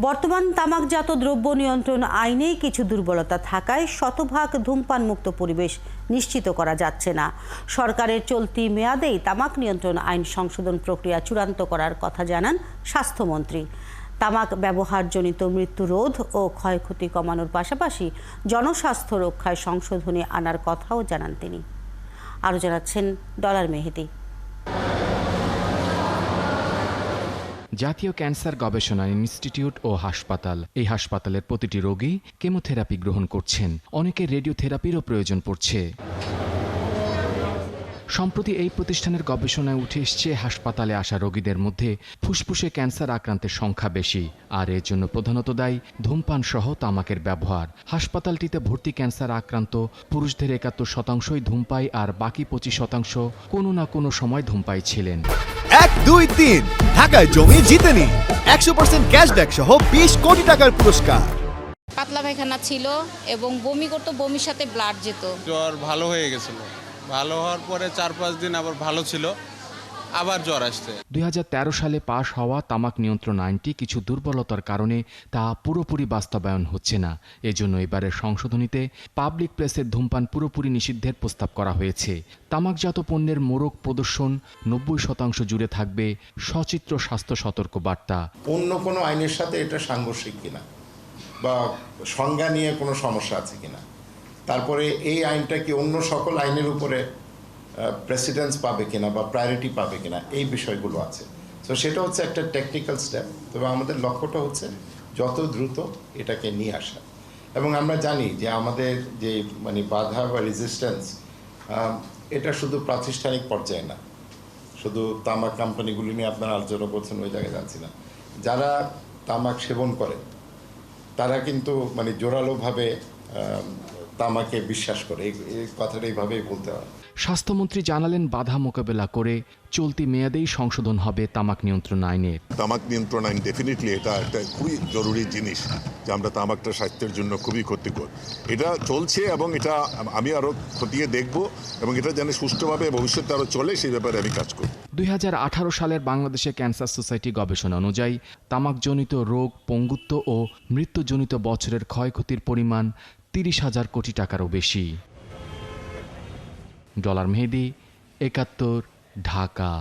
বর্তমান তামাকজাত দ্রব্য নিয়ন্ত্রণ আইনেই কিছু দুর্বলতা থাকায় শতভাগ ধূমপান মুক্ত পরিবেশ নিশ্চিত করা যাচ্ছে না। সরকারের চলতি মেয়াদেই তামাক নিয়ন্ত্রণ আইন সংশোধন প্রক্রিয়া চূড়ান্ত করার কথা জানান স্বাস্থ্যমন্ত্রী। তামাক ব্যবহারজনিত মৃত্যু রোধ ও ক্ষয়ক্ষতি কমানোর পাশাপাশি জনস্বাস্থ্য রক্ষায় সংশোধনী আনার কথাও জানান তিনি। আরও জানাচ্ছেন ডলার মেহেদী। জাতীয় ক্যান্সার গবেষণা ইনস্টিটিউট ও হাসপাতাল, এই হাসপাতালের প্রতিটি রোগী কেমোথেরাপি গ্রহণ করছেন, অনেকের রেডিওথেরাপিরও প্রয়োজন পড়ছে। সম্প্রতি এই প্রতিষ্ঠানের গবেষণায় উঠে এসছে হাসপাতালে আসা রোগীদের মধ্যে ফুসফুসে ক্যান্সার আক্রান্তের সংখ্যা বেশি, আর এর জন্য প্রধানত দায়ী ধূমপান সহ তামাকের ব্যবহার। হাসপাতালটিতে ভর্তি ক্যান্সার আক্রান্ত পুরুষদের ৭১% ধূমপাই আর বাকি ২৫% কোনো না কোনো সময় ধূমপাই ছিলেন। ১, ২, ৩ ঢাকায় জমি জিতে নিন ১০০% ক্যাশব্যাক সহ ২০ কোটি টাকার পুরস্কার। পাতলা পায়খানা ছিল এবং বমি করতো, বমির সাথে ব্লাড যেত। জ্বর ভালো হয়ে গেছিল, ভালো হওয়ার পরে ৪-৫ দিন আবার ভালো ছিল, আবার জ্বর আসছে। ২০১৩ সালে পাশ হওয়া তামাক নিয়ন্ত্রণ আইনটি কিছু দুর্বলতার কারণে তা পুরোপুরি বাস্তবায়ন হচ্ছে না। এজন্য এবারের সংশোধনীতে পাবলিক প্লেসের ধূমপান পুরোপুরি নিষিদ্ধের প্রস্তাব করা হয়েছে। তামাকজাত পণ্যের মোড়ক প্রদর্শন ৯০% জুড়ে থাকবে সচিত্র স্বাস্থ্য সতর্ক বার্তা। অন্য কোনো আইনের সাথে এটা সাংঘর্ষিক কিনা বা সংজ্ঞা নিয়ে কোনো সমস্যা আছে কিনা, তারপরে এই আইনটা কি অন্য সকল আইনের উপরে প্রেসিডেন্স পাবে কিনা বা প্রায়োরিটি পাবে কিনা, এই বিষয়গুলো আছে। তো সেটা হচ্ছে একটা টেকনিক্যাল স্টেপ, তবে আমাদের লক্ষ্যটা হচ্ছে যত দ্রুত এটাকে নিয়ে আসা। এবং আমরা জানি যে আমাদের যে বাধা বা রেজিস্ট্যান্স, এটা শুধু প্রাতিষ্ঠানিক পর্যায়ে না, শুধু তামাক কোম্পানিগুলি নিয়ে আপনারা আলোচনা করছেন, ওই জায়গায় যাচ্ছি না। যারা তামাক সেবন করে তারা কিন্তু জোরালোভাবে তামাকে বিশ্বাস করে, এই কথাটা এইভাবেই বলতে হয়। স্বাস্থ্যমন্ত্রী জানালেন, বাধা মোকাবেলা করে চলতি মেয়াদেই সংশোধন হবে তামাক নিয়ন্ত্রণ আইনের। তামাক নিয়ন্ত্রণ আইন ডেফিনেটলি এটা একটা খুবই জরুরি জিনিস, যে আমরা তামাকটা স্বাস্থ্যের জন্য খুবই ক্ষতিকর। এটা চলছে এবং এটা আমি আরও খতিয়ে দেখব এবং এটা যেন সুষ্ঠুভাবে ভবিষ্যতে আরও চলে, সেই ব্যাপারে আমি কাজ করব। ২০১৮ সালের বাংলাদেশে ক্যান্সার সোসাইটি গবেষণা অনুযায়ী তামাকজনিত রোগ, পঙ্গুত্ব ও মৃত্যুজনিত বছরের ক্ষয়ক্ষতির পরিমাণ ৩০,০০০ কোটি টাকারও বেশি। ডলার মেহেদী, ৭১, ঢাকা।